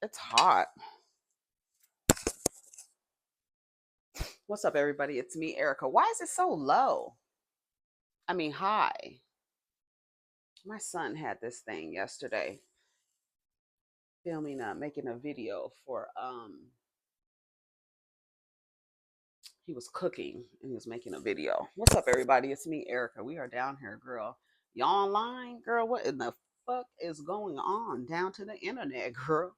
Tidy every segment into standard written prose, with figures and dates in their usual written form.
It's hot. What's up, everybody? It's me, Erica. Why is it so low? I mean, high. My son had this thing yesterday, making a video for he was cooking and he was making a video. What's up, everybody? It's me, Erica. We are down here, girl. Y'all online, girl? What in the fuck is going on down to the internet, girl?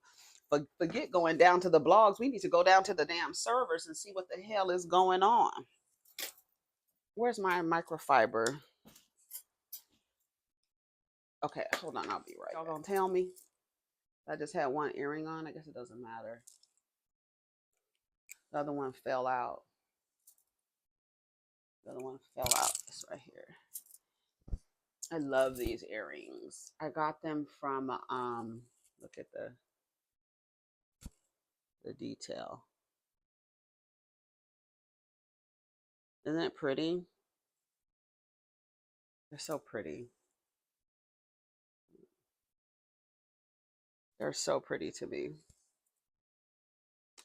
Forget going down to the blogs. We need to go down to the damn servers and see what the hell is going on. Where's my microfiber? Okay, hold on. I'll be right. Y'all gonna tell me? I just had one earring on. I guess it doesn't matter. The other one fell out. The other one fell out. It's right here. I love these earrings. I got them from look at the detail. Isn't it pretty? They're so pretty. They're so pretty to me.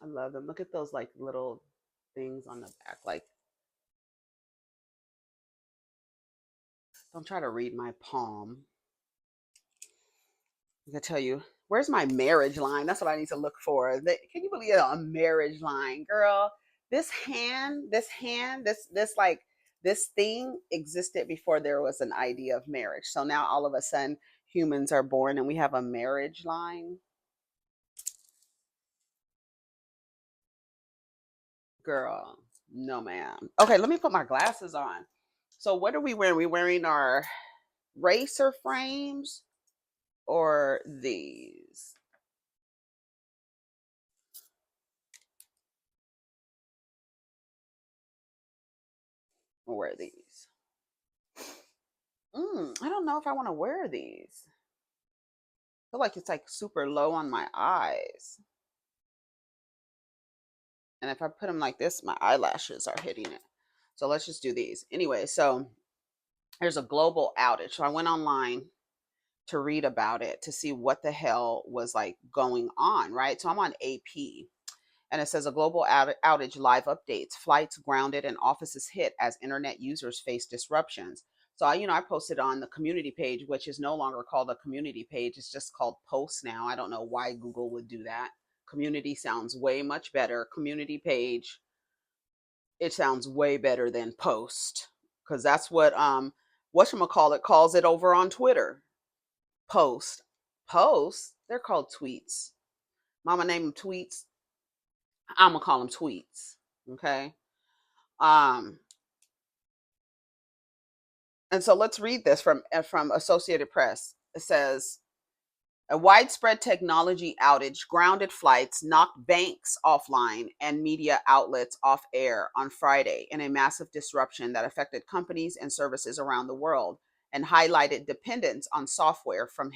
I love them. Look at those like little things on the back. Like, don't try to read my palm. I can tell you, where's my marriage line? That's what I need to look for. Can you believe it? A marriage line, girl? This thing existed before there was an idea of marriage. So now all of a sudden humans are born and we have a marriage line. Girl, no ma'am. Okay, let me put my glasses on. So what are we wearing? We wearing our racer frames or these? We'll wear these. I don't know if I want to wear these. I feel like it's like super low on my eyes. And if I put them like this, my eyelashes are hitting it. So let's just do these. Anyway, so there's a global outage. So I went online to read about it to see what the hell was like going on, right? So I'm on AP and it says a global outage live updates, flights grounded and offices hit as internet users face disruptions. So I posted on the community page, which is no longer called a community page. It's just called posts now. I don't know why Google would do that. Community sounds way much better. Community page, it sounds way better than post, because that's what whatchamacallit calls it over on Twitter. Post. They're called tweets. Mama named them tweets. I'm gonna call them tweets. Okay. And so let's read this from Associated Press. It says, a widespread technology outage grounded flights, knocked banks offline, and media outlets off air on Friday in a massive disruption that affected companies and services around the world and highlighted dependence on software from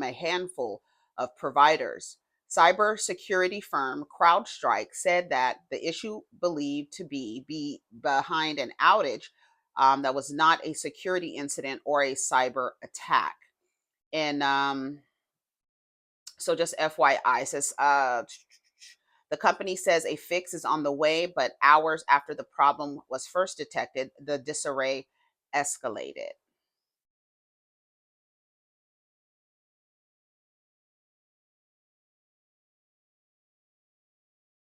a handful of providers. Cybersecurity firm CrowdStrike said that the issue believed to be behind an outage that was not a security incident or a cyber attack. And so just FYI, says the company says a fix is on the way, but hours after the problem was first detected, the disarray escalated.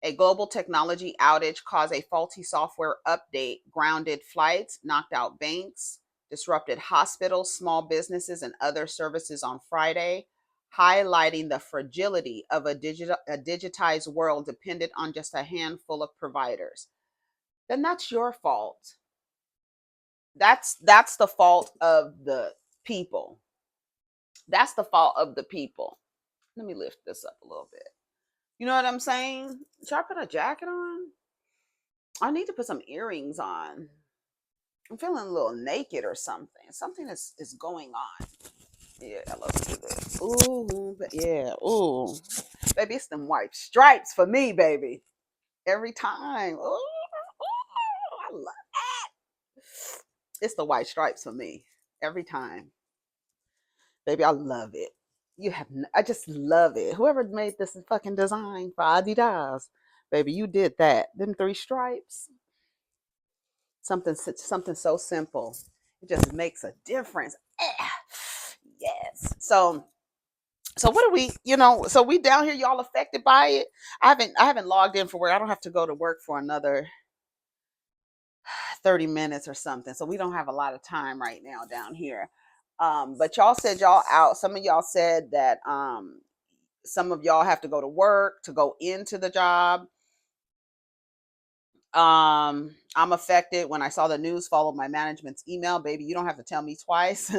A global technology outage caused a faulty software update, grounded flights, knocked out banks, disrupted hospitals, small businesses, and other services on Friday, highlighting the fragility of a digitized world dependent on just a handful of providers. Then that's your fault. That's the fault of the people. That's the fault of the people. Let me lift this up a little bit. You know what I'm saying? Should I put a jacket on? I need to put some earrings on. I'm feeling a little naked or something. Something is going on. Yeah, let's do this. Ooh, yeah, ooh. Baby, it's them white stripes for me, baby. Every time. Ooh, I love that. It's the white stripes for me. Every time. Baby, I love it. You have, I just love it. Whoever made this fucking design for Adidas, baby, you did that. Them three stripes, something so simple. It just makes a difference. Yes. So what are we, so we down here, y'all affected by it. I haven't logged in for work. I don't have to go to work for another 30 minutes or something. So we don't have a lot of time right now down here. But y'all said y'all out. Some of y'all said that some of y'all have to go to work to go into the job. I'm affected. When I saw the news, followed my management's email. Baby, you don't have to tell me twice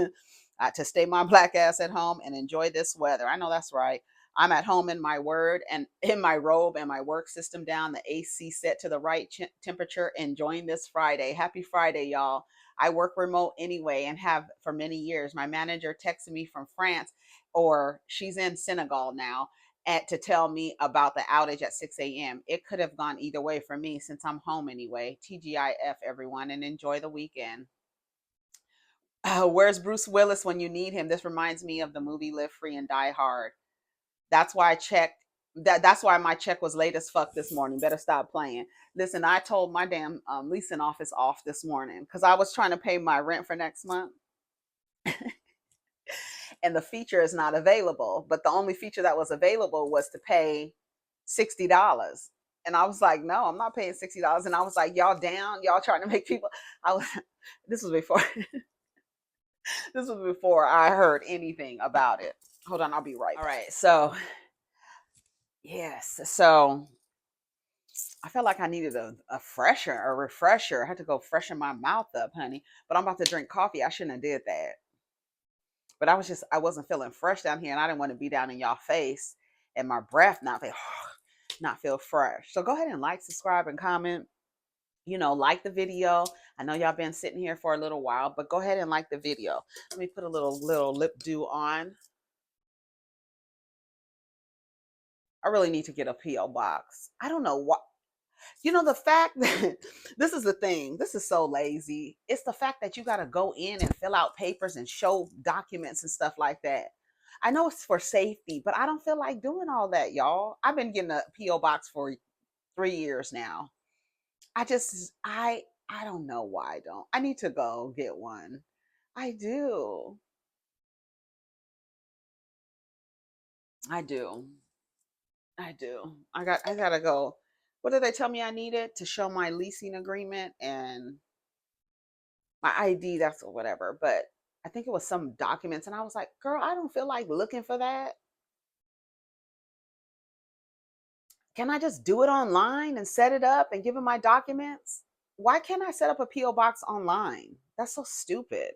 to stay my black ass at home and enjoy this weather. I know that's right. I'm at home in my word and in my robe and my work system down, the AC set to the right temperature, enjoying this Friday. Happy Friday, y'all. I work remote anyway and have for many years. My manager texted me from France, or she's in Senegal now, to tell me about the outage at 6 a.m. It could have gone either way for me since I'm home anyway. TGIF, everyone, and enjoy the weekend. Where's Bruce Willis when you need him? This reminds me of the movie Live Free and Die Hard. That's why I checked. That's why my check was late as fuck this morning. Better stop playing. Listen, I told my damn leasing office off this morning because I was trying to pay my rent for next month. And the feature is not available. But the only feature that was available was to pay $60. And I was like, no, I'm not paying $60. And I was like, y'all down? Y'all trying to make people. I was. This was before. This was before I heard anything about it. Hold on, I'll be right back. All right. So yes. So I felt like I needed a refresher. I had to go freshen my mouth up, honey. But I'm about to drink coffee. I shouldn't have did that. But I wasn't feeling fresh down here, and I didn't want to be down in y'all face and my breath not feel fresh. So go ahead and like, subscribe, and comment. Like the video. I know y'all been sitting here for a little while, but go ahead and like the video. Let me put a little lip dew on. I really need to get a P.O. box. I don't know what. The fact that this is the thing, this is so lazy. It's the fact that you got to go in and fill out papers and show documents and stuff like that. I know it's for safety, but I don't feel like doing all that, y'all. I've been getting a P.O. box for 3 years now. I don't know why I don't. I need to go get one. I do. I do. I do. I gotta go. What did they tell me I needed to show my leasing agreement and my ID? That's whatever. But I think it was some documents, and I was like, girl, I don't feel like looking for that. Can I just do it online and set it up and give them my documents? Why can't I set up a P.O. box online? That's so stupid.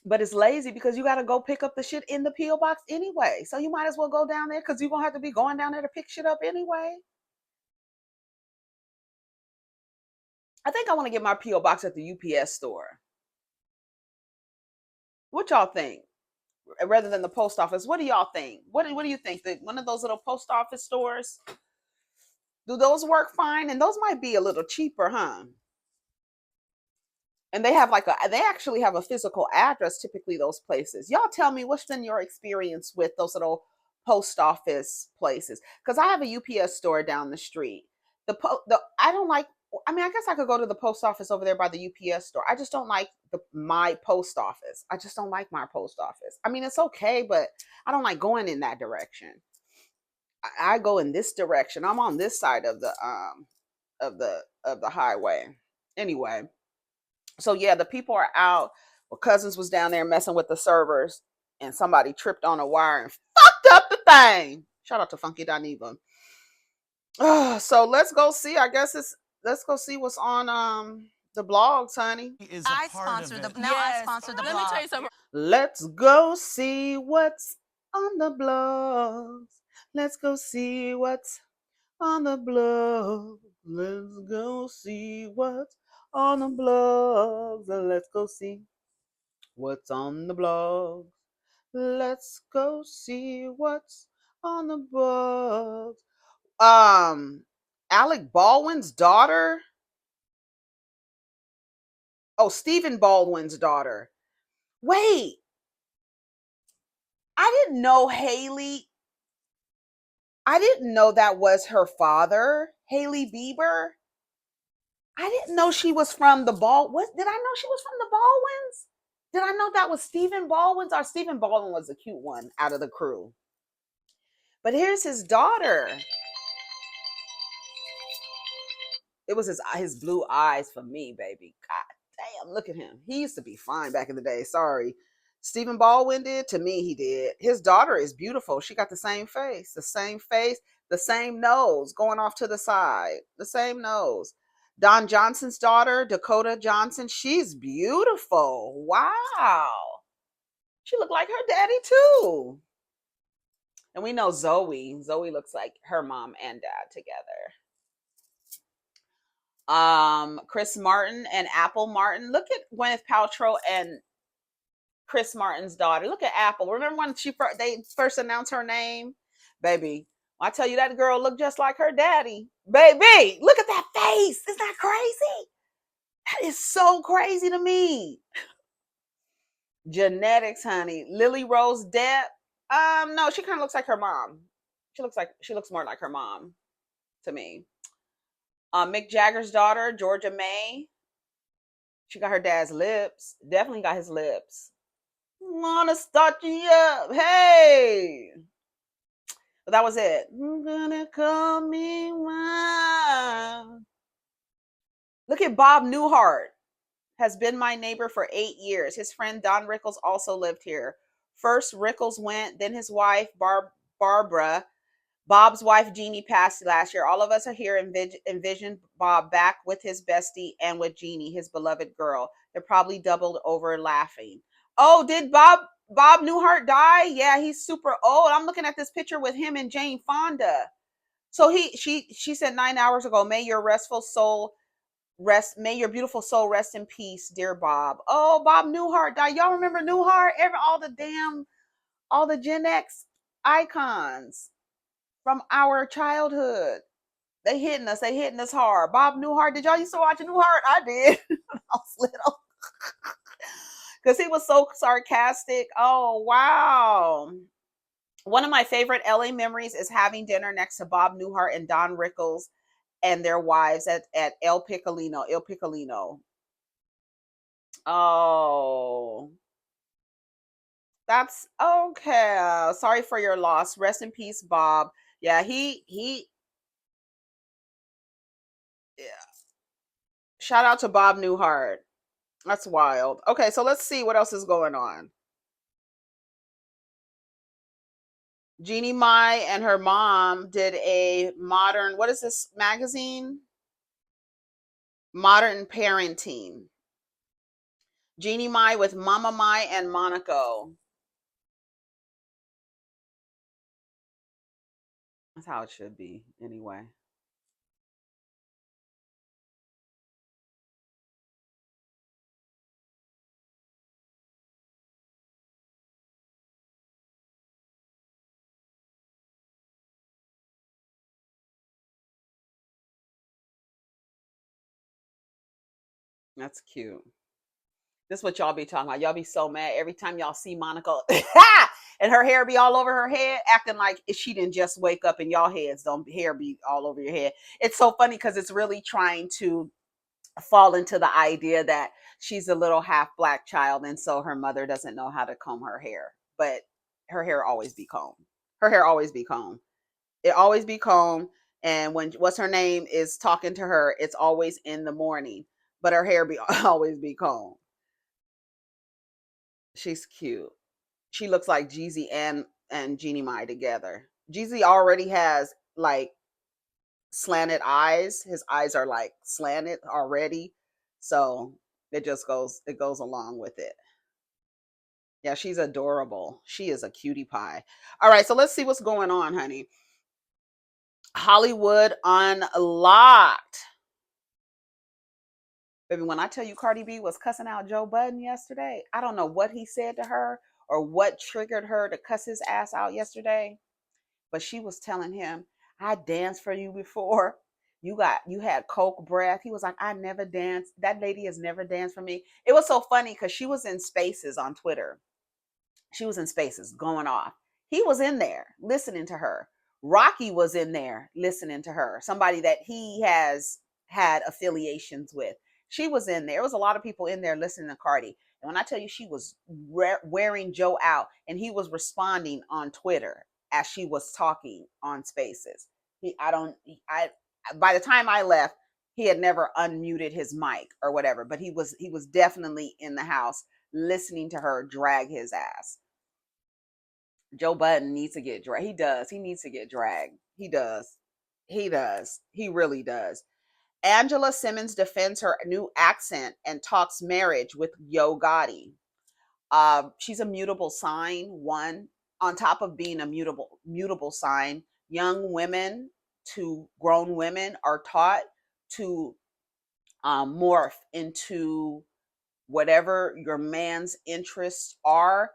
But it's lazy because you got to go pick up the shit in the P.O. box anyway. So you might as well go down there because you're going to have to be going down there to pick shit up anyway. I think I want to get my P.O. box at the UPS store. What y'all think? Rather than the post office, what do y'all think? What do you think? That one of those little post office stores, do those work fine? And those might be a little cheaper, huh? And they actually have a physical address, typically those places. Y'all tell me, what's been your experience with those little post office places? Because I have a UPS store down the street. I don't like. I mean, I guess I could go to the post office over there by the UPS store. I just don't like my post office. I just don't like my post office. I mean, it's okay, but I don't like going in that direction. I go in this direction. I'm on this side of the highway. Anyway, so yeah, the people are out. Well, Cousins was down there messing with the servers, and somebody tripped on a wire and fucked up the thing. Shout out to Funky Dineva. So let's go see. Let's go see what's on the blogs, honey. I sponsor the blog. Let me tell you something. Let's go see what's on the blogs. Let's go see what's on the blog. Let's go see what's on the blogs. Let's go see what's on the blog. Let's go see what's on the blogs. Alec Baldwin's daughter. Oh, Stephen Baldwin's daughter. Wait, I didn't know Hailey. I didn't know that was her father, Hailey Bieber. I didn't know she was from the What did I know she was from the Baldwins? Did I know that was Stephen Baldwin's? Or Stephen Baldwin was the cute one out of the crew. But here's his daughter. It was his blue eyes for me, baby. God damn, look at him. He used to be fine back in the day. Sorry. Stephen Baldwin did. To me, he did. His daughter is beautiful. She got the same face, the same nose going off to the side, the same nose. Don Johnson's daughter, Dakota Johnson, she's beautiful. Wow. She looked like her daddy too. And we know Zoe. Zoe looks like her mom and dad together. Chris Martin and Apple Martin. Look at Gwyneth Paltrow and Chris Martin's daughter. Look at Apple. Remember when they first announced her name? Baby, I tell you, that girl looked just like her daddy. Baby, look at that face. Isn't that crazy? That is so crazy to me. Genetics, honey. Lily Rose Depp. No, she kind of looks like her mom. She looks more like her mom to me. Mick Jagger's daughter, Georgia May. She got her dad's lips. Definitely got his lips. Wanna start you up. Hey. But that was it. I'm gonna call me mine. Look at Bob Newhart. Has been my neighbor for 8 years. His friend Don Rickles also lived here. First Rickles went, then his wife Barbara. Bob's wife Jeannie passed last year. All of us are here envision Bob back with his bestie and with Jeannie, his beloved girl. They're probably doubled over laughing. Oh, did Bob Newhart die? Yeah, he's super old. I'm looking at this picture with him and Jane Fonda. So she said 9 hours ago, may your beautiful soul rest in peace, dear Bob. Oh, Bob Newhart died. Y'all remember Newhart? All the Gen X icons from our childhood. They hitting us hard. Bob Newhart, did y'all used to watch Newhart? I did when I was little. Because he was so sarcastic. Oh, wow. One of my favorite LA memories is having dinner next to Bob Newhart and Don Rickles and their wives at El Piccolino. Oh. That's okay. Sorry for your loss. Rest in peace, Bob. Yeah, yeah. Shout out to Bob Newhart. That's wild. Okay, so let's see what else is going on. JeannieMai and her mom did a what is this magazine? Modern Parenting. JeannieMai with Mama Mai and Monaco. That's how it should be, anyway. That's cute. This is what y'all be talking about. Y'all be so mad every time y'all see Monica and her hair be all over her head, acting like she didn't just wake up and y'all heads don't hair be all over your head. It's so funny because it's really trying to fall into the idea that she's a little half black child and so her mother doesn't know how to comb her hair. But her hair always be combed. Her hair always be combed. It always be combed. And when what's her name is talking to her, it's always in the morning. But her hair be always be combed. She's cute. She looks like Jeezy and JeannieMai together. Jeezy already has like slanted eyes. His eyes are like slanted already. So it goes along with it. Yeah, she's adorable. She is a cutie pie. All right, so let's see what's going on, honey. Hollywood Unlocked. Baby, when I tell you Cardi B was cussing out Joe Budden yesterday, I don't know what he said to her or what triggered her to cuss his ass out yesterday, but she was telling him, I danced for you before. You had coke breath. He was like, I never danced. That lady has never danced for me. It was so funny because she was in spaces on Twitter. She was in Spaces going off. He was in there listening to her. Rocky was in there listening to her, somebody that he has had affiliations with. She was in there. There was a lot of people in there listening to Cardi. And when I tell you she was wearing Joe out, and he was responding on Twitter as she was talking on Spaces. By the time I left, he had never unmuted his mic or whatever, but he was definitely in the house listening to her drag his ass. Joe Budden needs to get dragged. He does. He needs to get dragged. He does. He does. He really does. AngelaSimmons defends her new accent and talks marriage with Yo Gotti. She's a mutable sign. One, on top of being a mutable sign, young women to grown women are taught to morph into whatever your man's interests are.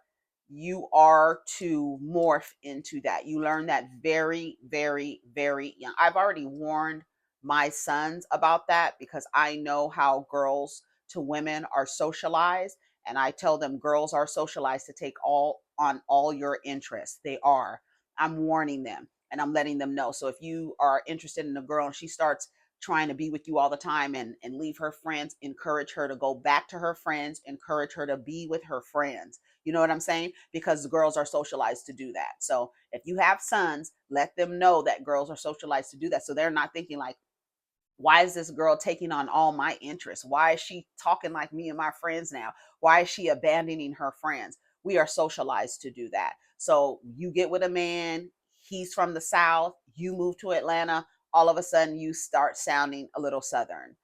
You are to morph into that. You learn that very, very, very young. I've already warned my sons about that because I know how girls to women are socialized. And I tell them girls are socialized to take on all your interests. They are. I'm warning them and I'm letting them know. So if you are interested in a girl and she starts trying to be with you all the time and leave her friends, encourage her to go back to her friends, encourage her to be with her friends. You know what I'm saying? Because girls are socialized to do that. So if you have sons, let them know that girls are socialized to do that. So they're not thinking like, why is this girl taking on all my interests? Why is she talking like me and my friends now? Why is she abandoning her friends? We are socialized to do that. So you get with a man, he's from the South, you move to Atlanta, all of a sudden you start sounding a little Southern.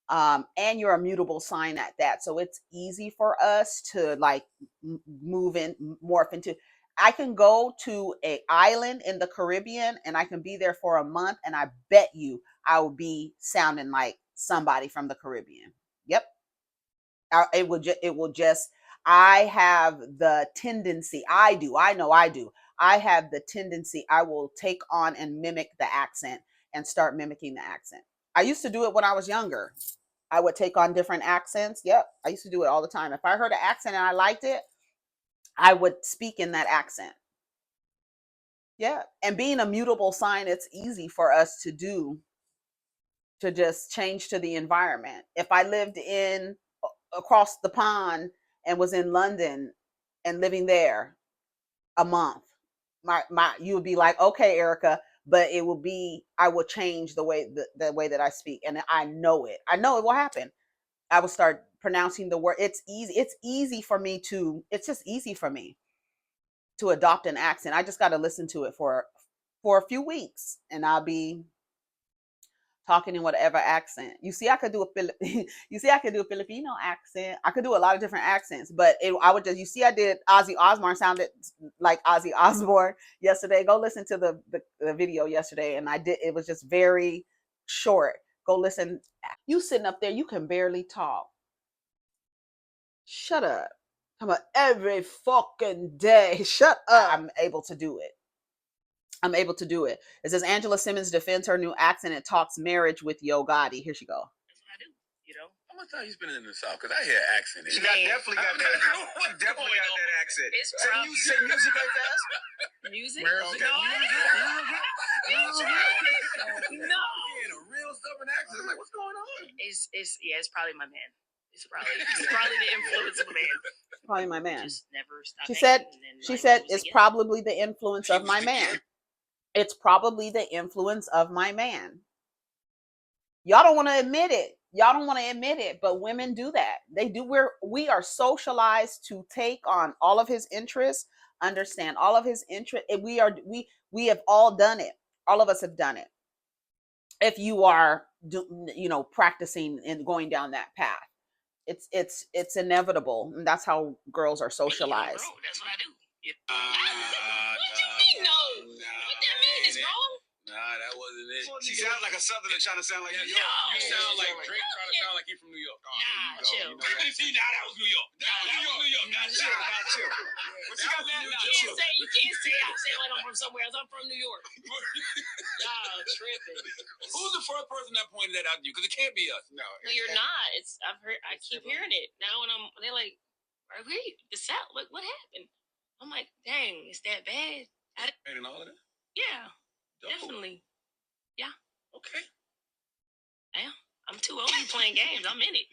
And you're a mutable sign at that. So it's easy for us to like morph into. I can go to an island in the Caribbean and I can be there for a month, and I bet you I will be sounding like somebody from the Caribbean. Yep. It will just, I have the tendency, I do, I know I do. I have the tendency, I will take on and mimic the accent and start mimicking the accent. I used to do it when I was younger. I would take on different accents. Yep. I used to do it all the time. If I heard an accent and I liked it, I would speak in that accent. Yeah. And being a mutable sign, it's easy for us to do, to just change to the environment. If I lived in across the pond and was in London and living there a month, you would be like, okay, Erica, but it will be, I will change the way that I speak. And I know it. I know it will happen. I will start pronouncing the word. It's easy. It's just easy for me to adopt an accent. I just got to listen to it for a few weeks and I'll be talking in whatever accent. You see, I could do a Filipino accent. I could do a lot of different accents, but I would just, you see, I did Ozzy Osbourne, sounded like Ozzy Osbourne yesterday. Go listen to the video yesterday, and I did. It was just very short. Go listen. You sitting up there, you can barely talk. Shut up. Come on, every fucking day. Shut up. I'm able to do it. It says AngelaSimmons defends her new accent and talks marriage with Yo Gotti. Here she go. That's what I do. You know, how much time you been in the South? Because I hear accent. She definitely got that. Definitely got that accent. It's say music like that. Music? Okay. No. In a real stubborn accent. Like, what's going on? It's probably my man. It's probably the influence of a man. Probably my man. Just never stop. She said it's probably the influence of my man. It's probably the influence of my man. Y'all don't want to admit it. But women do that. They do. We are socialized to take on all of his interests, understand all of his interests. And we have all done it. All of us have done it. If you are, practicing and going down that path, it's inevitable. And that's how girls are socialized. Bro, that's what I do. What do you mean, no? What that mean is wrong? Nah, that wasn't it. She sounds like a Southerner trying to sound like New York. No. You sound like Drake trying to sound like he from New York. Nah, chill. See, now that was New York. That was New York. Not chill. You can't say I sound like I'm from somewhere else. I'm from New York. Y'all tripping. Who's the first person that pointed that out to you? Because it can't be us. No, you're not. I keep hearing it now, and they're like, "Are we the South? What happened?" I'm like, dang, it's that bad? And all of that? Yeah, definitely. Yeah. Okay. Yeah, I'm too old to be playing games. I'm in it.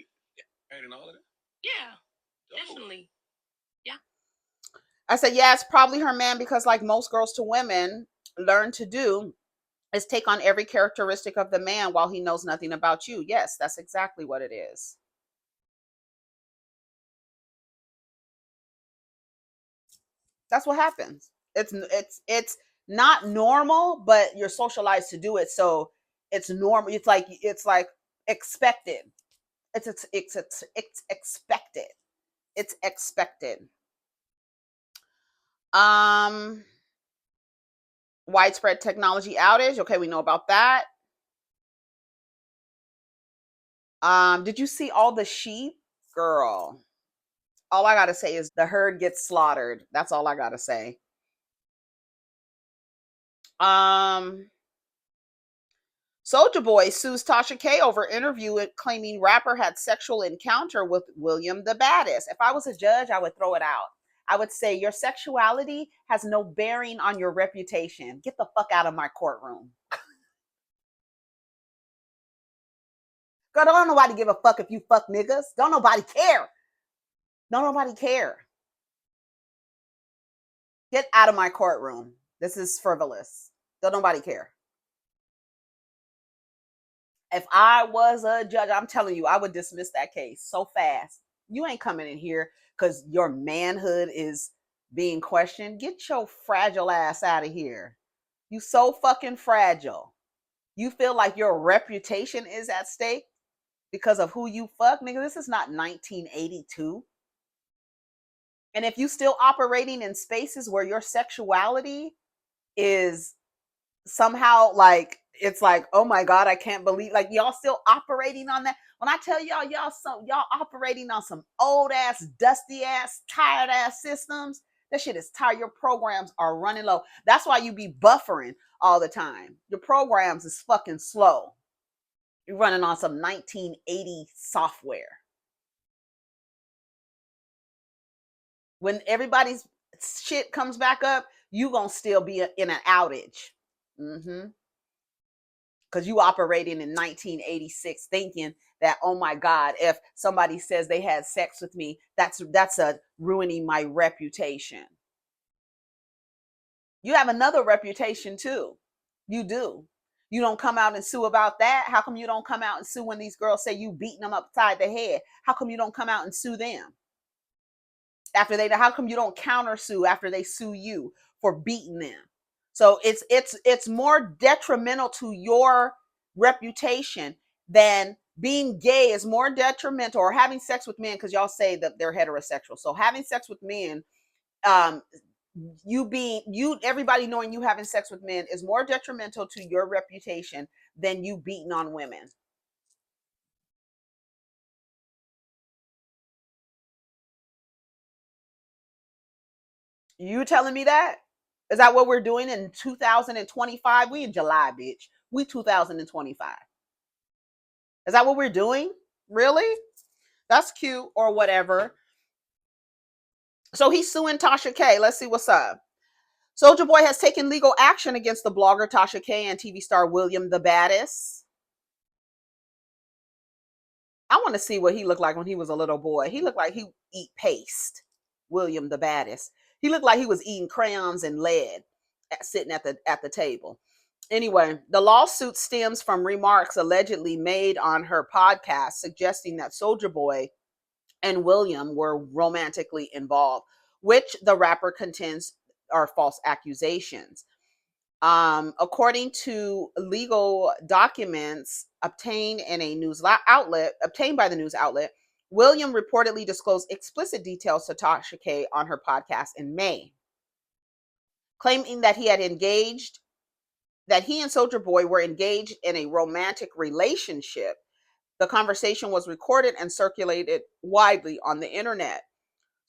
And all of that? Yeah, definitely. Yeah. I said, yeah, it's probably her man because, like most girls to women learn to do, is take on every characteristic of the man while he knows nothing about you. Yes, that's exactly what it is. That's what happens. It's not normal, but you're socialized to do it, so it's normal. It's like expected. It's expected. It's expected. Um, Widespread technology outage. Okay, we know about that. Did you see all the sheep? Girl, all I gotta say is the herd gets slaughtered. That's all I gotta say. Um, SouljaBoy sues Tasha K over interview claiming rapper had sexual encounter with William the Baddest. If I was a judge, I would throw it out. I would say your sexuality has no bearing on your reputation. Get the fuck out of my courtroom. Girl, don't nobody give a fuck if you fuck niggas. Don't nobody care. Don't nobody care. Get out of my courtroom. This is frivolous. Don't nobody care. If I was a judge, I'm telling you, I would dismiss that case so fast. You ain't coming in here because your manhood is being questioned. Get your fragile ass out of here. You so fucking fragile. You feel like your reputation is at stake because of who you fuck? Nigga, this is not 1982. And if you still operating in spaces where your sexuality is somehow like, it's like, oh my God, I can't believe, like, y'all still operating on that. When I tell y'all, y'all operating on some old ass, dusty ass, tired ass systems. That shit is tired. Your programs are running low. That's why you be buffering all the time. Your programs is fucking slow. You're running on some 1980 software. When everybody's shit comes back up, you gonna still be in an outage. Mm-hmm. Because you operating in 1986 thinking that, oh my God, if somebody says they had sex with me, that's a ruining my reputation. You have another reputation too. You do. You don't come out and sue about that. How come you don't come out and sue when these girls say you beating them upside the head? How come you don't come out and sue them? How come you don't counter sue after they sue you for beating them? So it's more detrimental to your reputation than being gay is more detrimental, or having sex with men, because y'all say that they're heterosexual. So having sex with men, everybody knowing you having sex with men is more detrimental to your reputation than you beating on women. You telling me that? Is that what we're doing in 2025? We in July, bitch. We 2025. Is that what we're doing? Really? That's cute or whatever. So he's suing Tasha K. Let's see what's up. SouljaBoy has taken legal action against the blogger Tasha K and TV star William the Baddest. I want to see what he looked like when he was a little boy. He looked like he eat paste. William the Baddest. He looked like he was eating crayons and lead sitting at the table. Anyway, the lawsuit stems from remarks allegedly made on her podcast suggesting that SouljaBoy and William were romantically involved, which the rapper contends are false accusations. According to legal documents obtained by the news outlet, William reportedly disclosed explicit details to Tasha K on her podcast in May, claiming that he and SouljaBoy were engaged in a romantic relationship. The conversation was recorded and circulated widely on the internet.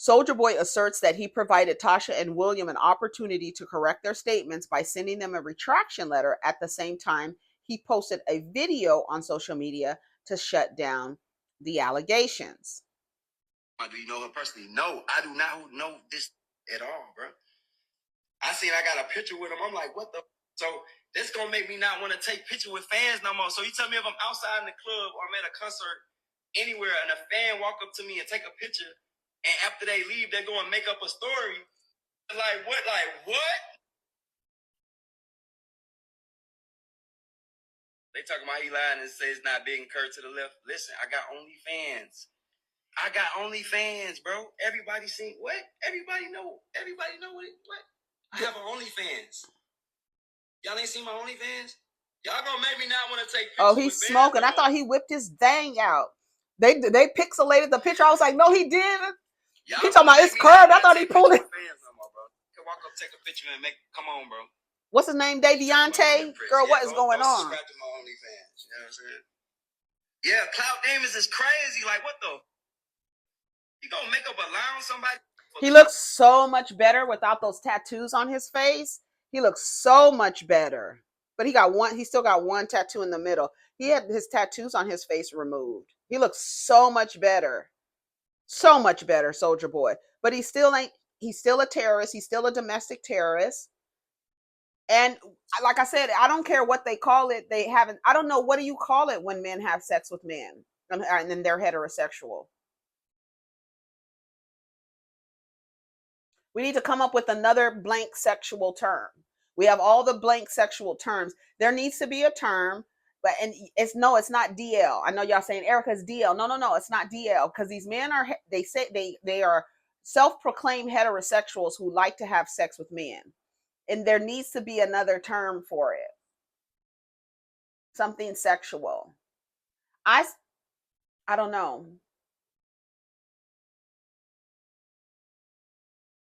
SouljaBoy asserts that he provided Tasha and William an opportunity to correct their statements by sending them a retraction letter. At the same time, he posted a video on social media to shut down the allegations. Do you know her personally? No, I do not know this. at all, bro. I got a picture with him. I'm like, what the? So this gonna make me not want to take pictures with fans no more. So you tell me if I'm outside in the club or I'm at a concert anywhere and a fan walk up to me and take a picture, and after they leave, they go and make up a story. Like what? Like what? They talking about he lying and says not big and curved to the left. Listen, I got OnlyFans. I got OnlyFans, bro. Everybody seen what? Everybody know what? I have an OnlyFans. Y'all ain't seen my OnlyFans? Y'all gonna make me not want to take pictures. Oh, he's smoking. I thought he whipped his thing out. They pixelated the picture. I was like, no, he didn't. He talking about it's curved. I thought he pulled it. Can walk up, take a picture, and come on, bro. What's his name? Daviante? Girl, what is going on? Subscribe to my OnlyFans. You know what I'm saying? Yeah, Cloud Davis is crazy. Like, what the? You gonna make up a lie on somebody? He looks so much better without those tattoos on his face. He looks so much better. But he still got one tattoo in the middle. He had his tattoos on his face removed. He looks so much better. So much better, SouljaBoy. But he's still a terrorist. He's still a domestic terrorist. And like I said, I don't care what they call it. I don't know, what do you call it when men have sex with men and then they're heterosexual? We need to come up with another blank sexual term. We have all the blank sexual terms. There needs to be a term, it's not DL. I know y'all saying Erica's DL. No, it's not DL, because these men they are self-proclaimed heterosexuals who like to have sex with men. And there needs to be another term for it. Something sexual. I don't know.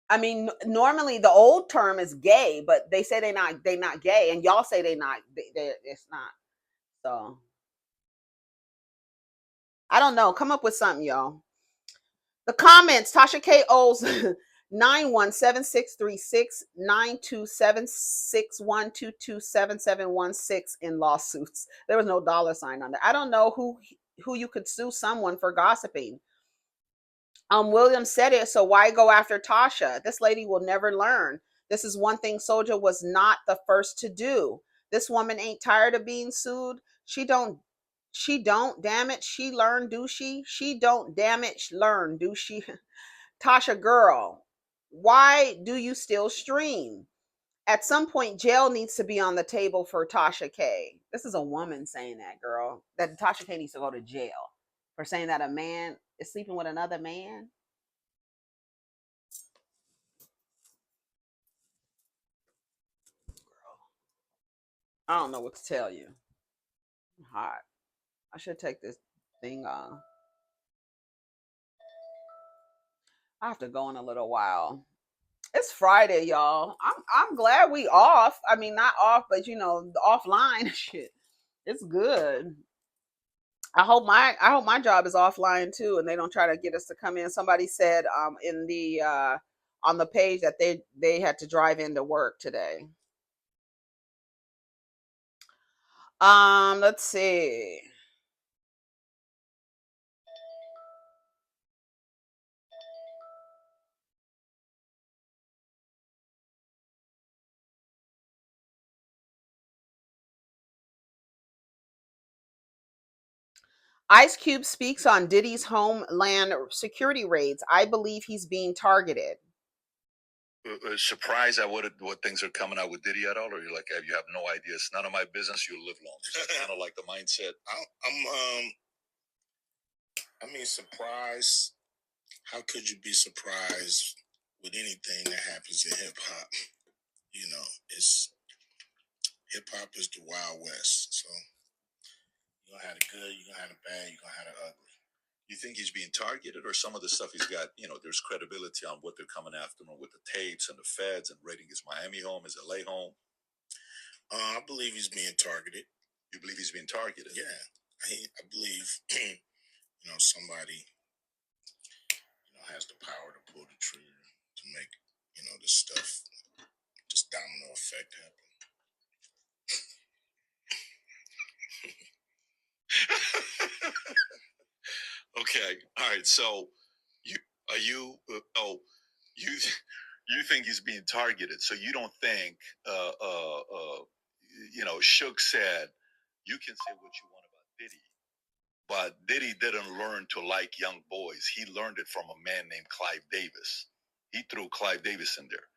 I mean, normally the old term is gay, but they say they not gay, and y'all say it's not. So I don't know. Come up with something, y'all. The comments: Tasha K owes 917636927612277716 in lawsuits. There was no $sign on there. I don't know who you could sue someone for gossiping. William said it, so why go after Tasha? This lady will never learn. This is one thing Soulja was not the first to do. This woman ain't tired of being sued. She don't, damn it, she learn, do she? She don't, damn it, learn, do she? Tasha girl, why do you still stream? At some point, jail needs to be on the table for Tasha K. This is a woman saying that, girl. That Tasha K needs to go to jail for saying that a man is sleeping with another man. I don't know what to tell you. I'm hot. I should take this thing off. I have to go in a little while. It's Friday, y'all. I'm glad we off. I mean, not off, but offline shit. It's good. I hope my job is offline too, and they don't try to get us to come in. Somebody said in the on the page that they had to drive into work today. Let's see. IceCube speaks on Diddy's homeland security raids. I believe he's being targeted. Surprised at what things are coming out with Diddy at all, or you're like, you have no idea? It's none of my business. You'll live long. Kind of like the mindset. Surprised. How could you be surprised with anything that happens in hip hop? It's hip hop is the Wild West. So you're gonna have the good, you're gonna have the bad, you're gonna have the ugly. You think he's being targeted, or some of the stuff he's got? There's credibility on what they're coming after him with the tapes and the feds and raiding his Miami home, his LA home. I believe he's being targeted. You believe he's being targeted? Yeah, I believe somebody has the power to pull the trigger to make this stuff, this domino effect happen. Okay, all right. So you You think he's being targeted, so you don't think, Shook said, you can say what you want about Diddy, but Diddy didn't learn to like young boys. He learned it from a man named Clive Davis. He threw Clive Davis in there.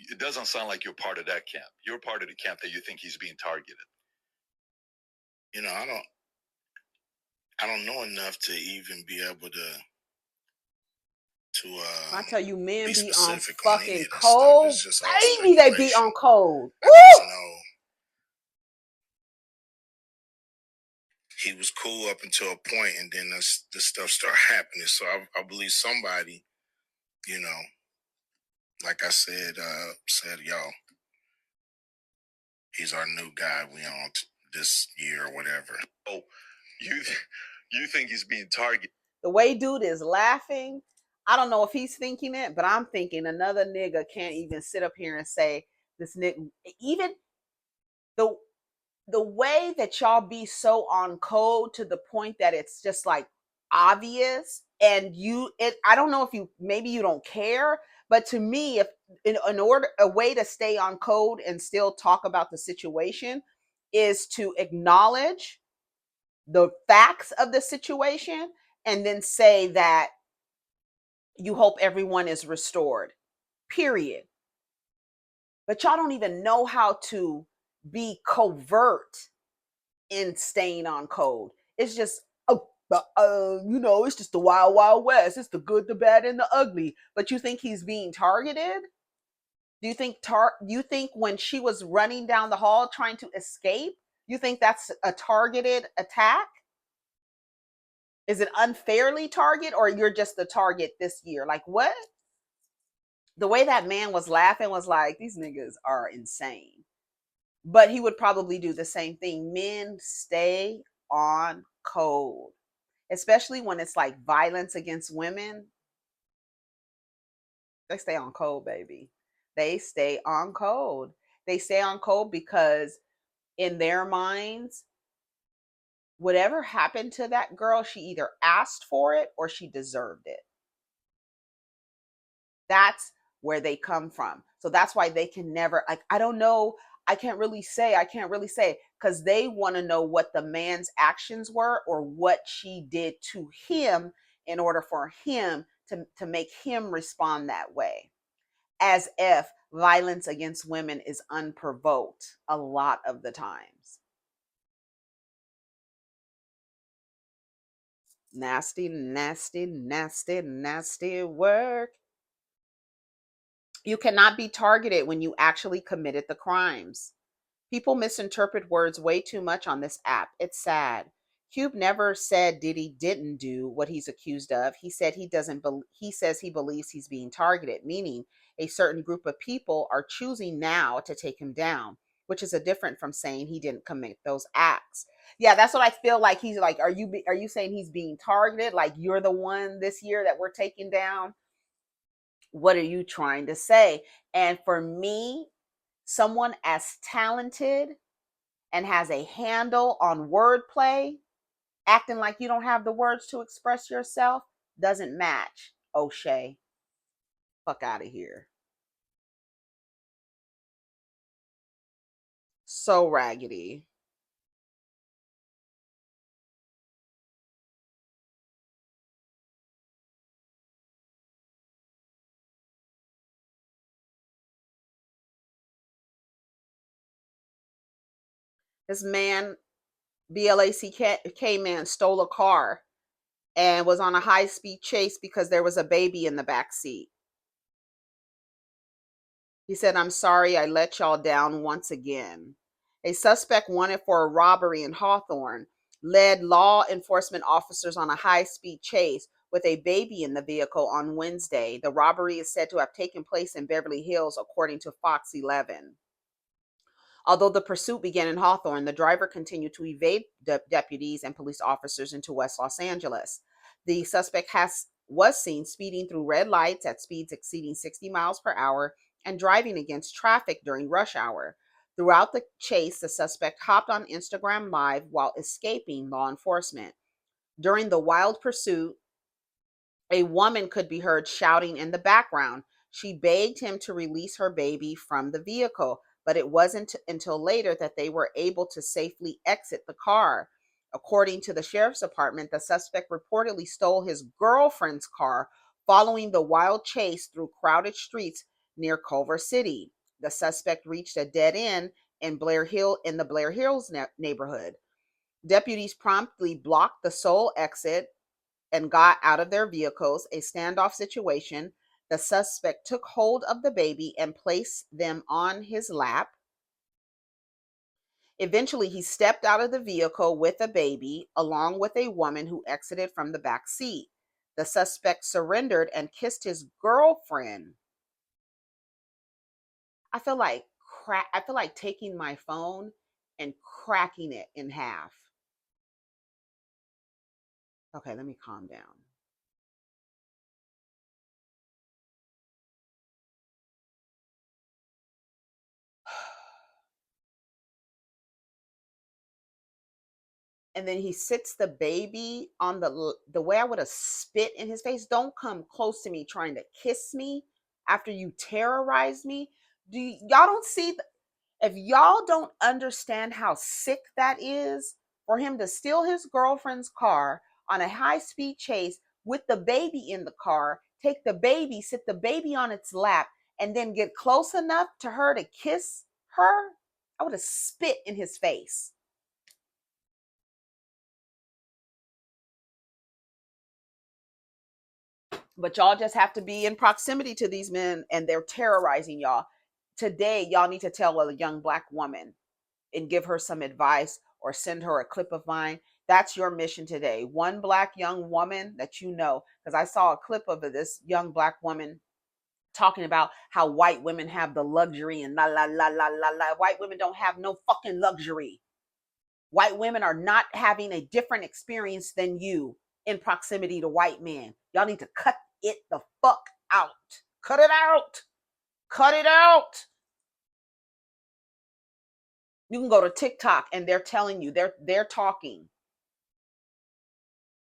It doesn't sound like you're part of that camp. You're part of the camp that you think he's being targeted. I don't know enough to even be able to I tell you, men be on on fucking code. Baby, they be on code. He was cool up until a point, and then this stuff started happening. So I believe somebody, like I said, yo, he's our new guy. We on this year or whatever. Oh, you think he's being targeted? The way dude is laughing, I don't know if he's thinking it, but I'm thinking another nigga can't even sit up here and say this nigga. Even the way that y'all be so on code to the point that it's just like obvious, and I don't know if maybe you don't care, but to me, if in order, a way to stay on code and still talk about the situation is to acknowledge the facts of the situation and then say that you hope everyone is restored, period. But y'all don't even know how to be covert in staying on code. It's just, it's just the wild, wild west. It's the good, the bad, and the ugly. But you think he's being targeted? Do you think when she was running down the hall trying to escape, you think that's a targeted attack? Is it unfairly target, or you're just the target this year? Like, what? The way that man was laughing was like, these niggas are insane. But he would probably do the same thing. Men stay on code, especially when it's like violence against women. They stay on code, baby. They stay on code. They stay on code because in their minds, whatever happened to that girl, she either asked for it or she deserved it. That's where they come from. So that's why they can never, like, I don't know. I can't really say because they want to know what the man's actions were or what she did to him in order for him to make him respond that way. As if violence against women is unprovoked a lot of the times. Nasty, nasty, nasty, nasty work. You cannot be targeted when you actually committed the crimes. People misinterpret words way too much on this app. It's sad. Cube never said Diddy didn't do what he's accused of. He said he says he believes he's being targeted, meaning a certain group of people are choosing now to take him down, which is a different from saying he didn't commit those acts. Yeah, that's what I feel like. He's like, are you saying he's being targeted? Like you're the one this year that we're taking down? What are you trying to say? And for me, someone as talented and has a handle on wordplay, acting like you don't have the words to express yourself, doesn't match. O'Shea, fuck out of here. So raggedy. This man, BLACK man, stole a car and was on a high-speed chase because there was a baby in the back seat. He said, I'm sorry I let y'all down once again. A suspect wanted for a robbery in Hawthorne led law enforcement officers on a high-speed chase with a baby in the vehicle on Wednesday. The robbery is said to have taken place in Beverly Hills, according to Fox 11. Although the pursuit began in Hawthorne, the driver continued to evade deputies and police officers into West Los Angeles. The suspect was seen speeding through red lights at speeds exceeding 60 miles per hour and driving against traffic during rush hour. Throughout the chase, the suspect hopped on Instagram Live while escaping law enforcement. During the wild pursuit, a woman could be heard shouting in the background, She begged him to release her baby from the vehicle, but it wasn't until later that they were able to safely exit the car. According to the sheriff's department, the suspect reportedly stole his girlfriend's car following the wild chase through crowded streets near Culver City. The suspect reached a dead end in the Blair Hills neighborhood. Deputies promptly blocked the sole exit and got out of their vehicles. A standoff situation. The suspect took hold of the baby and placed them on his lap. Eventually, he stepped out of the vehicle with a baby, along with a woman who exited from the back seat. The suspect surrendered and kissed his girlfriend. I feel like taking my phone and cracking it in half. Okay, let me calm down. And then he sits the baby on the way I would have spit in his face. Don't come close to me trying to kiss me after you terrorize me. Y'all don't see if y'all don't understand how sick that is for him to steal his girlfriend's car on a high-speed chase with the baby in the car, take the baby, sit the baby on its lap, and then get close enough to her to kiss her, I would have spit in his face. But y'all just have to be in proximity to these men and they're terrorizing y'all. Today, y'all need to tell a young Black woman and give her some advice or send her a clip of mine. That's your mission today. One Black young woman that you know, because I saw a clip of this young Black woman talking about how white women have the luxury and la la la la la la. White women don't have no fucking luxury. White women are not having a different experience than you in proximity to white men. Y'all need to cut it the fuck out. Cut it out. Cut it out. You can go to TikTok and they're telling you, they're talking.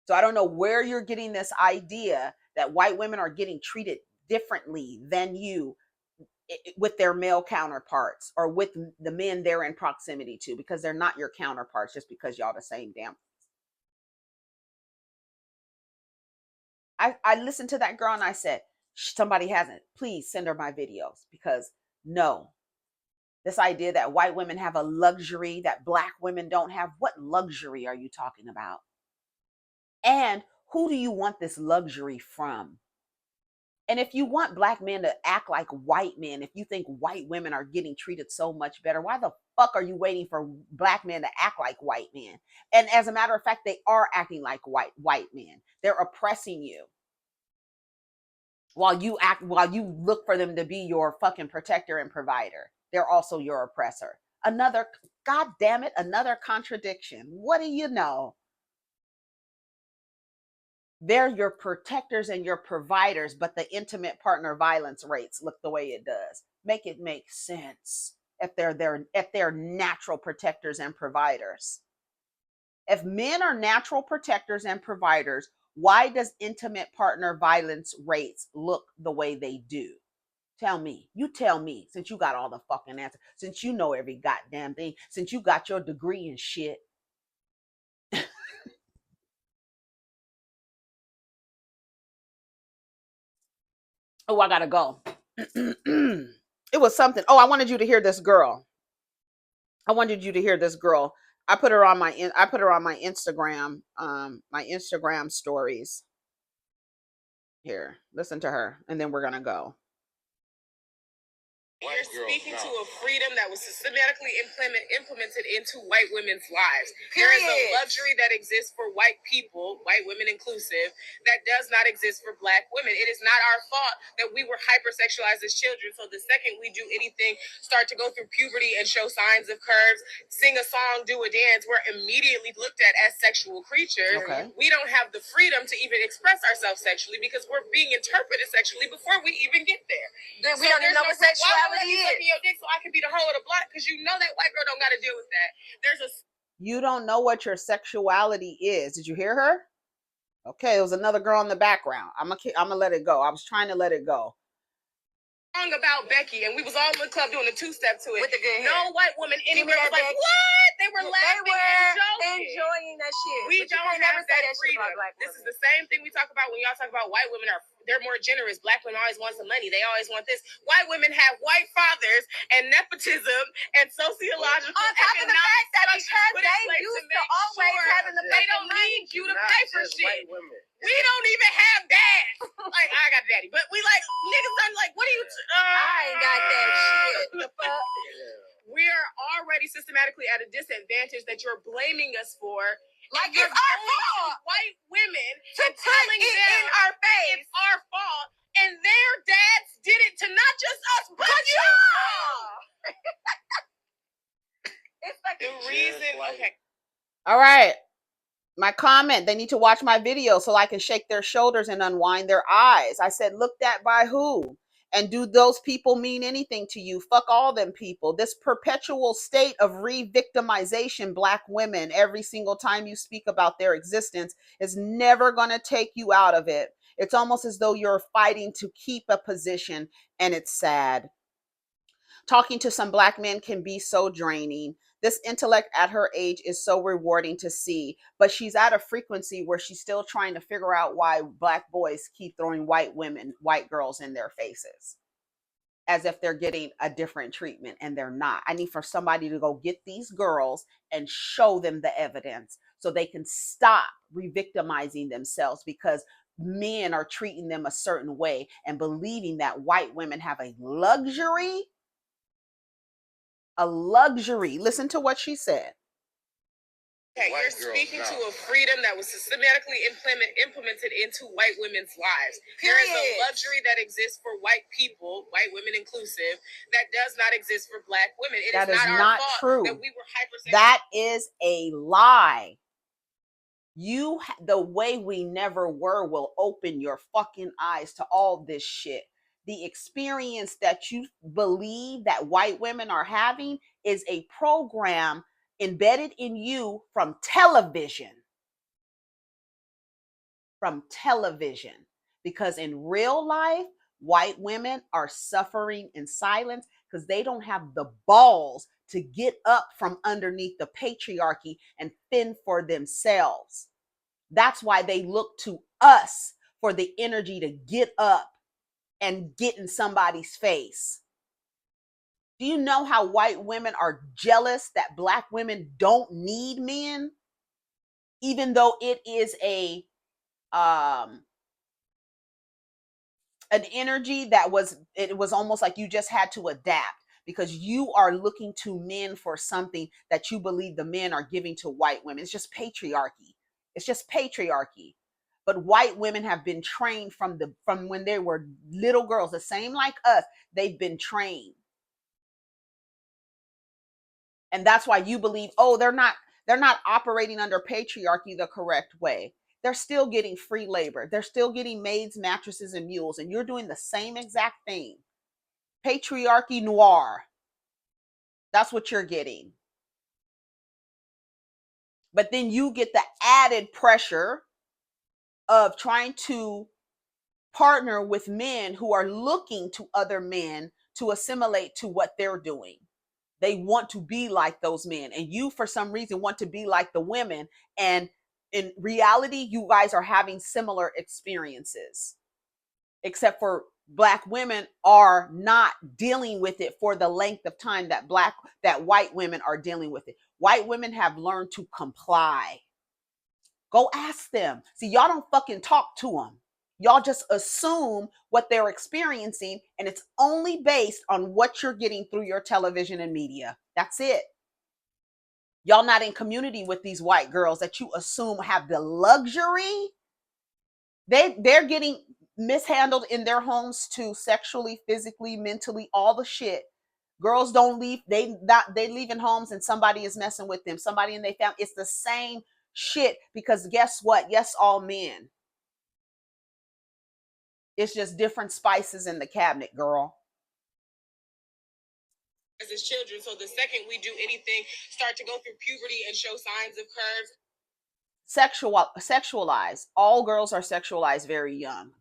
So I don't know where you're getting this idea that white women are getting treated differently than you with their male counterparts or with the men they're in proximity to, because they're not your counterparts just because y'all the same damn. I listened to that girl and I said, somebody hasn't. Please send her my videos, because no. This idea that white women have a luxury that Black women don't have. What luxury are you talking about? And who do you want this luxury from? And if you want Black men to act like white men, if you think white women are getting treated so much better, why the fuck are you waiting for Black men to act like white men? And as a matter of fact, they are acting like white men. They're oppressing you. While you look for them to be your fucking protector and provider, they're also your oppressor. God damn it, another contradiction. What do you know? They're your protectors and your providers, but the intimate partner violence rates look the way it does. Make it make sense if they're natural protectors and providers. If men are natural protectors and providers, why does intimate partner violence rates look the way they do? Tell me. You tell me, since you got all the fucking answers, since you know every goddamn thing, since you got your degree and shit. Oh, I gotta go. It was something. Oh, I wanted you to hear this girl. I put her on my Instagram, my Instagram stories. Here, listen to her, and then we're gonna go. You're speaking to a freedom that was systematically implemented into white women's lives. Period. There is a luxury that exists for white people, white women inclusive, that does not exist for Black women. It is not our fault that we were hypersexualized as children. So the second we do anything, start to go through puberty and show signs of curves, sing a song, do a dance, we're immediately looked at as sexual creatures. Okay. We don't have the freedom to even express ourselves sexually because we're being interpreted sexually before we even get there. Then we don't even know what sexuality is. Your dick so I can be the hoe of the block, because you know that white girl don't got to deal with that. You don't know what your sexuality is. Did you hear her? Okay, there was another girl in the background. I'm gonna let it go. I was trying to let it go. song about Becky, and we was all in the club doing a two-step to it. With the good hair. No white woman anywhere was like, Becky. What? They were laughing and enjoying that shit. We don't have that freedom. This is the same thing we talk about when y'all talk about white women they're more generous. Black women always want some money. They always want this. White women have white fathers and nepotism and sociological. On top of the fact that because they used to always having the they don't need you to pay for shit. We don't even have dads. Like, I got a daddy, but we like niggas are like, what are you? I ain't got that shit. The fuck? We are already systematically at a disadvantage that you're blaming us for. Like it's our fault. White women to telling them in our face it's our fault, and their dads did it to not just us but y'all. It's like the reason. Okay. All right. My comment, they need to watch my video so I can shake their shoulders and unwind their eyes. I said, looked at by who? And do those people mean anything to you? Fuck all them people. This perpetual state of re-victimization, Black women, every single time you speak about their existence is never going to take you out of it. It's almost as though you're fighting to keep a position, and it's sad. Talking to some Black men can be so draining. This intellect at her age is so rewarding to see, but she's at a frequency where she's still trying to figure out why Black boys keep throwing white women, white girls in their faces as if they're getting a different treatment, and they're not. I need for somebody to go get these girls and show them the evidence so they can stop re-victimizing themselves because men are treating them a certain way and believing that white women have a luxury. Listen to what she said. Okay, you're speaking to a freedom that was systematically implemented into white women's lives. There is a luxury that exists for white people, white women inclusive, that does not exist for Black women. It is not our fault true. That we were hypersexual. That is a lie. The way we never were will open your fucking eyes to all this shit. The experience that you believe that white women are having is a program embedded in you from television. Because in real life, white women are suffering in silence because they don't have the balls to get up from underneath the patriarchy and fend for themselves. That's why they look to us for the energy to get up and get in somebody's face. Do you know how white women are jealous that Black women don't need men? Even though it is an energy that was almost like you just had to adapt because you are looking to men for something that you believe the men are giving to white women. It's just patriarchy. But white women have been trained from when they were little girls, the same like us. They've been trained. And that's why you believe, they're not operating under patriarchy the correct way. They're still getting free labor. They're still getting maids, mattresses, and mules. And you're doing the same exact thing. Patriarchy noir. That's what you're getting. But then you get the added pressure of trying to partner with men who are looking to other men to assimilate to what they're doing. They want to be like those men, and you for some reason want to be like the women, and in reality you guys are having similar experiences, except for Black women are not dealing with it for the length of time that white women are dealing with it. White women have learned to comply. Go ask them. See, y'all don't fucking talk to them. Y'all just assume what they're experiencing, and it's only based on what you're getting through your television and media. That's it. Y'all not in community with these white girls that you assume have the luxury. They're getting mishandled in their homes too, sexually, physically, mentally, all the shit. Girls don't leave. They leave in homes and somebody is messing with them. Somebody in their family. It's the same shit, because guess what? Yes, all men. It's just different spices in the cabinet, girl. As children, so the second we do anything, start to go through puberty and show signs of curves. Sexualized. All girls are sexualized very young.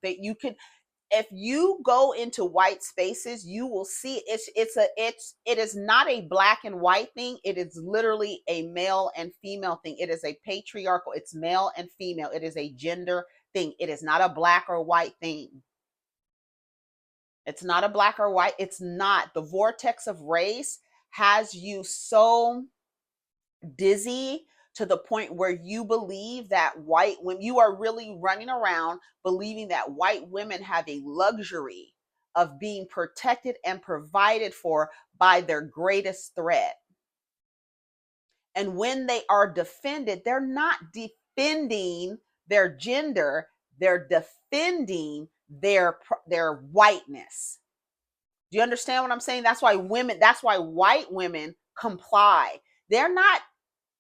if you go into white spaces, you will see it is not a black and white thing. It is literally a male and female thing. It is a patriarchal, it's male and female. It is a gender thing. It is not a black or white thing. It's not a black or white. It's not. The vortex of race has you so dizzy to the point where you believe that when you are really running around believing that white women have a luxury of being protected and provided for by their greatest threat. And when they are defended, they're not defending their gender, they're defending their whiteness. Do you understand what I'm saying? That's why white women comply. They're not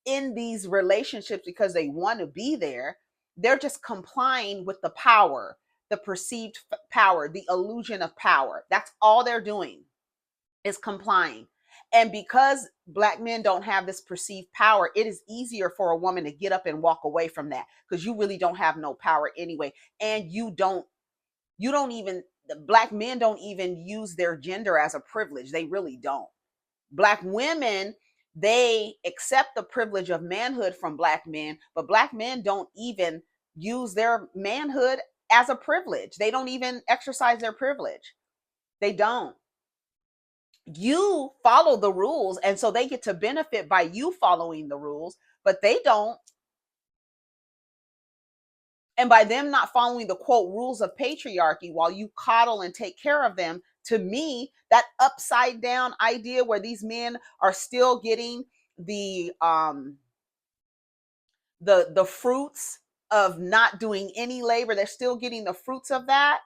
in these relationships because they want to be there. They're just complying with the power, the perceived power, the illusion of power. That's all they're doing, is complying. And because black men don't have this perceived power, it is easier for a woman to get up and walk away from that, because you really don't have no power anyway. And the black men don't even use their gender as a privilege. They really don't. Black women, they accept the privilege of manhood from black men, but black men don't even use their manhood as a privilege. They don't even exercise their privilege. They don't. You follow the rules, and so they get to benefit by you following the rules, but they don't. And by them not following the quote rules of patriarchy while you coddle and take care of them, to me, that upside down idea where these men are still getting the fruits of not doing any labor, they're still getting the fruits of that.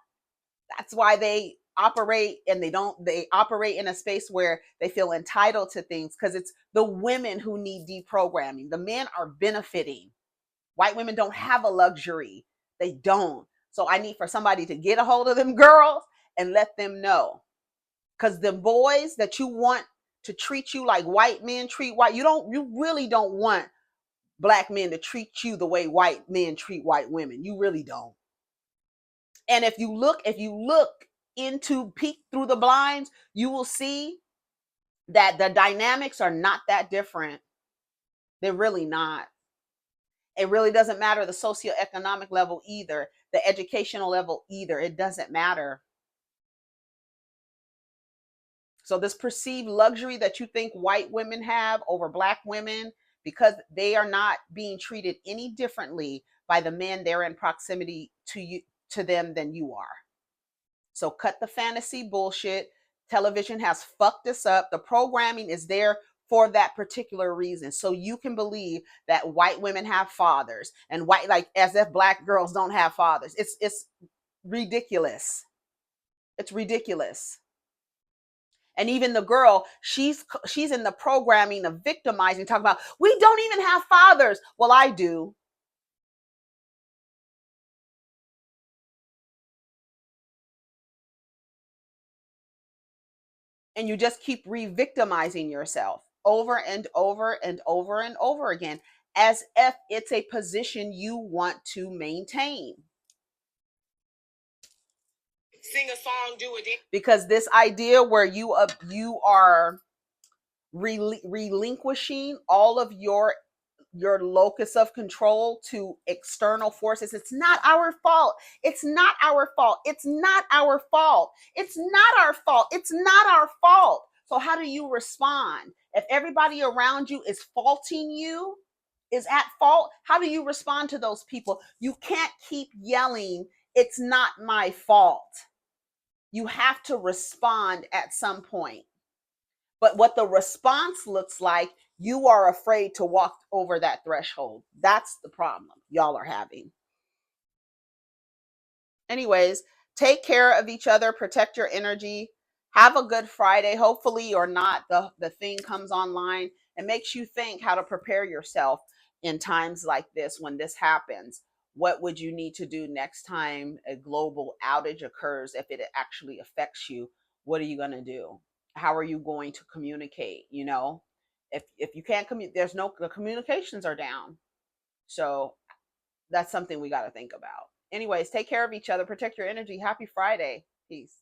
That's why they operate, and they operate in a space where they feel entitled to things, because it's the women who need deprogramming. The men are benefiting. White women don't have a luxury. They don't. So I need for somebody to get a hold of them girls and let them know. Because the boys that you want to treat you like white men treat white, you really don't want black men to treat you the way white men treat white women. You really don't. And if you look peek through the blinds, you will see that the dynamics are not that different. They're really not. It really doesn't matter the socioeconomic level either, the educational level either. It doesn't matter. So this perceived luxury that you think white women have over black women, because they are not being treated any differently by the men they're in proximity to them than you are. So cut the fantasy bullshit. Television has fucked us up. The programming is there for that particular reason, so you can believe that white women have fathers, and as if black girls don't have fathers. It's ridiculous. It's ridiculous. And even the girl, she's in the programming of victimizing, talking about, we don't even have fathers. Well, I do. And you just keep re-victimizing yourself over and over and over and over again, as if it's a position you want to maintain. Sing a song, do it. Because this idea where you are relinquishing all of your locus of control to external forces. It's not our fault. It's not our fault. It's not our fault. It's not our fault. It's not our fault. So how do you respond? If everybody around you is faulting you, is at fault, how do you respond to those people? You can't keep yelling, it's not my fault. You have to respond at some point. But what the response looks like, you are afraid to walk over that threshold. That's the problem y'all are having. Anyways, take care of each other, protect your energy. Have a good Friday. Hopefully or not, the thing comes online and makes you think how to prepare yourself in times like this. When this happens, what would you need to do next time a global outage occurs? If it actually affects you, what are you going to do? How are you going to communicate? If you can't the communications are down. So that's something we got to think about. Anyways, take care of each other. Protect your energy. Happy Friday. Peace.